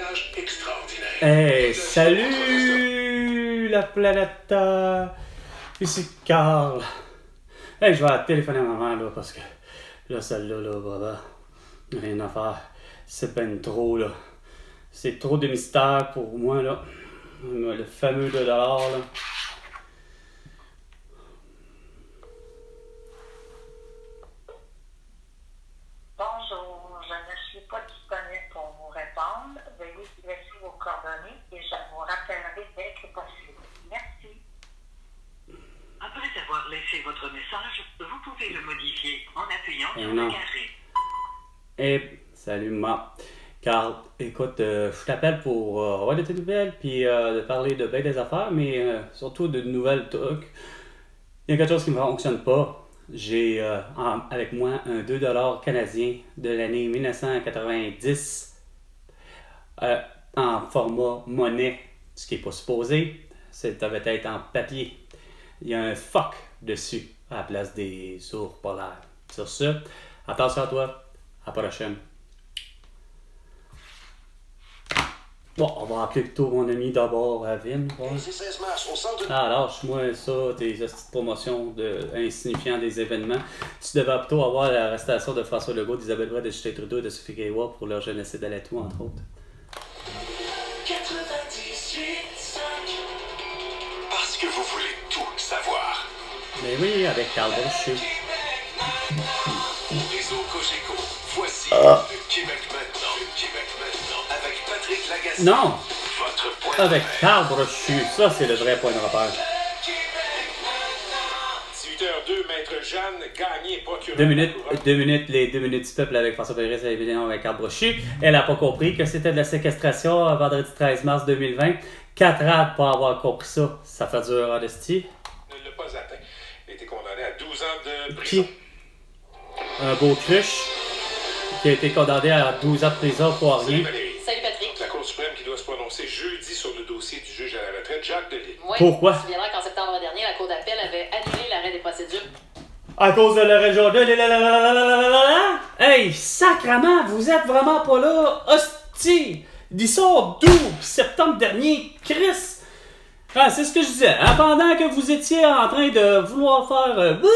message extraordinaire. Hey, salut la planète. Ici Carl. Hey, je vais téléphoner à maman là parce que là, celle-là, là, voilà, rien à faire. C'est ben trop là. C'est trop de mystère pour moi là. Le fameux $2 là. Bonjour, je ne suis pas disponible pour vous répondre. Veuillez laisser vos coordonnées et je vous rappellerai dès que possible. Merci. Après avoir laissé votre message, vous pouvez le modifier en appuyant Eh sur non. le carré. Hey, salut maman. Carl, écoute, je t'appelle pour avoir de tes nouvelles puis de parler de bien des affaires, mais surtout de nouvelles trucs. Il y a quelque chose qui ne fonctionne pas. J'ai avec moi un $2 canadien de l'année 1990 en format monnaie, ce qui n'est pas supposé. Ça devait être en papier. Il y a un fuck dessus à la place des ours polaires. Sur ce, attention à toi. À la prochaine. Bon, on va appeler plutôt mon ami d'abord, Vin. Ouais. C'est 16 mars, au centre de... Ah, lâche-moi ça, tes petites promotions insignifiants des événements. Tu devais plutôt avoir l'arrestation de François Legault, d'Isabelle Brett, de Justin Trudeau et de Sophie Gaillard pour leur génocide à l'atout, entre autres. 98.5. Parce que vous voulez tout savoir. Mais oui, avec Carl Brochu. Réseau Cogeco. Voici Québec maintenant. Québec maintenant. Avec Patrick Lagacé. Non! Votre point de Avec repère. Carl Brochu. Ça, c'est le vrai point de repère. 18h02, Maître Jeanne Gagné, procureur. 2 minutes, les 2 minutes du peuple avec François Pérez et évidemment avec Carl Brochu. Elle n'a pas compris que c'était de la séquestration vendredi 13 mars 2020. 4 ans de pas avoir compris ça. Ça fait dur en esti. Ne l'a pas atteint. Il a été condamné à 12 ans de prison. Qui? Un beau cruche qui a été condamné à 12 ans de prison pour Salut rien. Valérie. Salut Patrick. Donc, la Cour suprême qui doit se prononcer jeudi sur le dossier du juge à la retraite, Jacques Delisle. Oui, Pourquoi? Tu te souviendras qu'en septembre dernier, la Cour d'appel avait annulé l'arrêt des procédures. À cause de la région de... Hey, sacrement, vous êtes vraiment pas là. Hostie! Ils sont 12 septembre dernier. Chris! Ah, c'est ce que je disais. Hein, pendant que vous étiez en train de vouloir faire... Oui,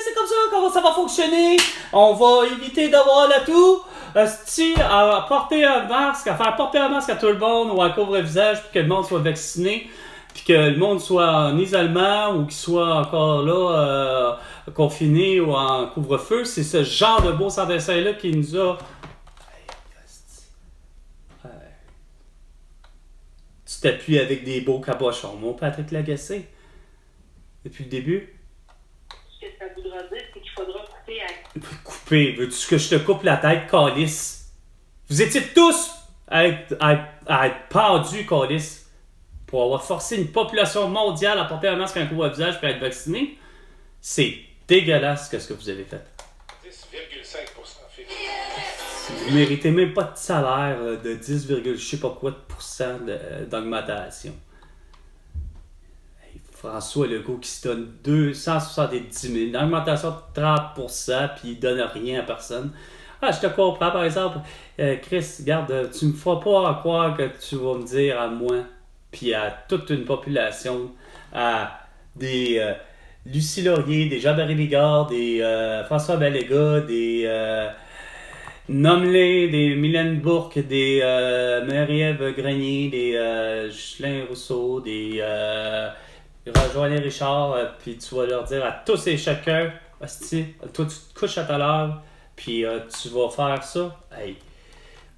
c'est comme ça comment ça va fonctionner. On va éviter d'avoir l'atout. Hostie, à porter un masque, à faire porter un masque à tout le monde ou à couvre-visage pour que le monde soit vacciné. Puis que le monde soit en isolement ou qu'il soit encore là confiné ou en couvre-feu, c'est ce genre de beau sans dessin-là qui nous a... Tu t'appuies avec des beaux cabochons, mon Patrick Lagacé. Depuis le début. Ce que ça voudra dire, c'est qu'il faudra couper à... Couper, veux-tu que je te coupe la tête, calice? Vous étiez tous à être pendus, calice. Pour avoir forcé une population mondiale à porter un masque, un couvre-visage et à être vacciné, c'est dégueulasse ce que vous avez fait. 10,5% février. Vous méritez même pas de salaire de 10, je sais pas quoi de pourcent d'augmentation. Hey, François Legault qui se donne 270 000, une augmentation de 30%, puis il donne rien à personne. Ah, je te comprends, par exemple. Chris, regarde, tu me feras pas croire que tu vas me dire à moi puis à toute une population, à des Lucie Laurier, des Jean-Marie Bigard, des François Baléga, des Nomelé, des Mylène Bourque, des Marie-Ève Grenier, des Ghislain Rousseau, des Joanne Richard, puis tu vas leur dire à tous et chacun, hostie, toi tu te couches à ta l'heure, puis tu vas faire ça. Hey.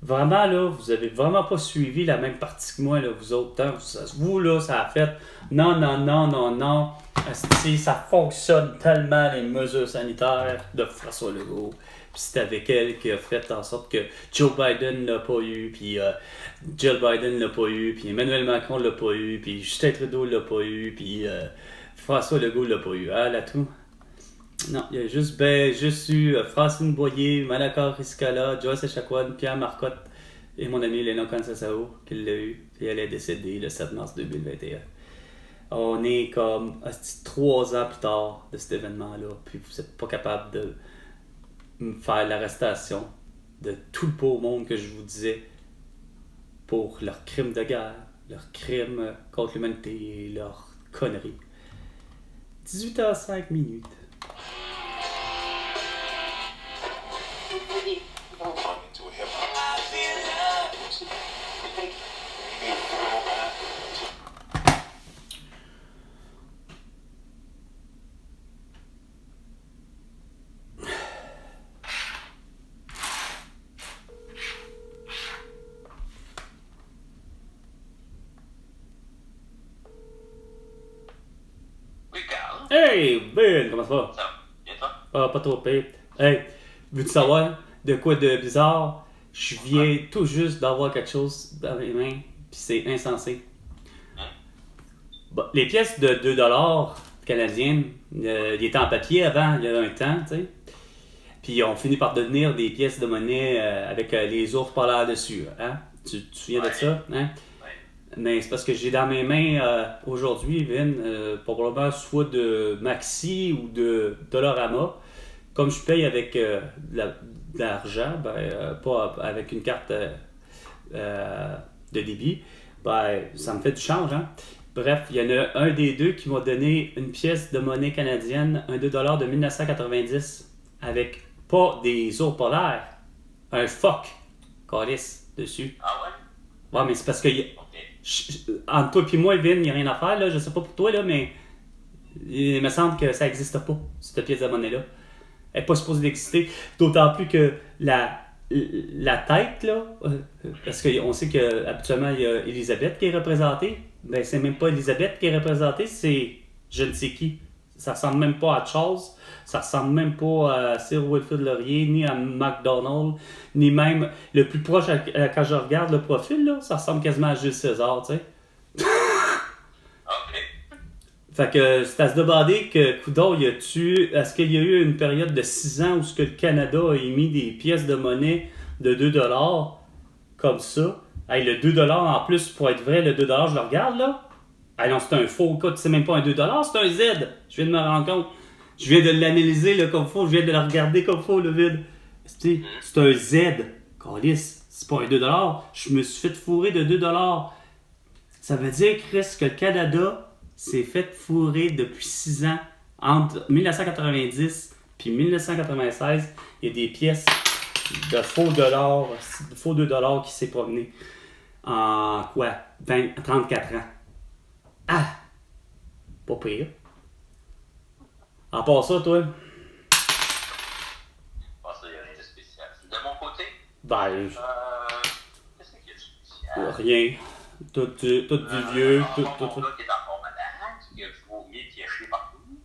Vraiment, là, vous avez vraiment pas suivi la même partie que moi, là, vous autres. Hein? Vous, là, ça a fait non. Asti, ça fonctionne tellement, les mesures sanitaires de François Legault. Puis c'est avec elle qui a fait en sorte que Joe Biden l'a pas eu, puis Jill Biden l'a pas eu, puis Emmanuel Macron l'a pas eu, puis Justin Trudeau l'a pas eu, puis François Legault l'a pas eu. Ah, là, tout. Non, il y a juste eu Francine Boyer, Malakar Riscala, Joyce Echaquan, Pierre Marcotte et mon ami Léna Kansasao qui l'a eu. Et elle est décédée le 7 mars 2021. On est comme 3 ans plus tard de cet événement-là, puis vous n'êtes pas capable de me faire l'arrestation de tout le pauvre monde que je vous disais pour leurs crimes de guerre, leurs crimes contre l'humanité et leurs conneries. 18h05 minutes. Et bon, Into a hip hop. Oui, Carl. Hey, Ben, comment ça va? Ça va? Bien, toi? Ah, pas trop pire. Hey, veux-tu savoir de quoi de bizarre? Je viens tout juste d'avoir quelque chose dans mes mains, pis c'est insensé. Bon, les pièces de 2$ canadiennes, ils étaient en papier avant, il y a un temps, tu sais. Puis ils ont fini par devenir des pièces de monnaie avec les ours polaires dessus. Hein? Tu te souviens de ça? Hein? Mais c'est parce que j'ai dans mes mains aujourd'hui, Vin, probablement soit de Maxi ou de Dollarama. Comme je paye avec de l'argent, pas avec une carte de débit, ça me fait du change. Hein? Bref, il y en a un des deux qui m'a donné une pièce de monnaie canadienne, un 2$ de 1990, avec pas des ours polaires, un phoque, calice, dessus. Ah ouais? Ouais, mais c'est parce que Ok. entre toi et moi, Vin, il n'y a rien à faire, là. Je sais pas pour toi, là, mais il me semble que ça n'existe pas, cette pièce de monnaie-là. Elle n'est pas supposée d'exister. D'autant plus que la tête, là, parce qu'on sait qu'habituellement, il y a Elisabeth qui est représentée. Ben, c'est même pas Elisabeth qui est représentée, c'est je ne sais qui. Ça ressemble même pas à Charles, ça ressemble même pas à Sir Wilfrid Laurier, ni à McDonald, ni même le plus proche, quand je regarde le profil, là, ça ressemble quasiment à Jules César, tu sais. Ok. Fait que c'est à se demander que, coudonc, est-ce qu'il y a eu une période de 6 ans où ce que le Canada a émis des pièces de monnaie de 2$ comme ça? Hey, le 2$ en plus, pour être vrai, le 2$, je le regarde là. Ah non, c'est un faux cas, c'est même pas un 2$, c'est un Z. Je viens de me rendre compte. Je viens de l'analyser là, comme faut, je viens de le regarder comme faut, le vide. C'est un Z. Calice, c'est pas un 2$. Je me suis fait fourrer de 2$. Ça veut dire, Chris, que le Canada s'est fait fourrer depuis 6 ans. Entre 1990 puis 1996, il y a des pièces de faux dollars, faux 2$ qui s'est promené en quoi? 34 ans. Ah! Pas pire. À part ça, toi? Bon, ça, il n'y a rien de spécial. De mon côté, Ben, qu'est-ce qu'il y a de spécial? rien. Tout du vieux, tout. Mon gars qui est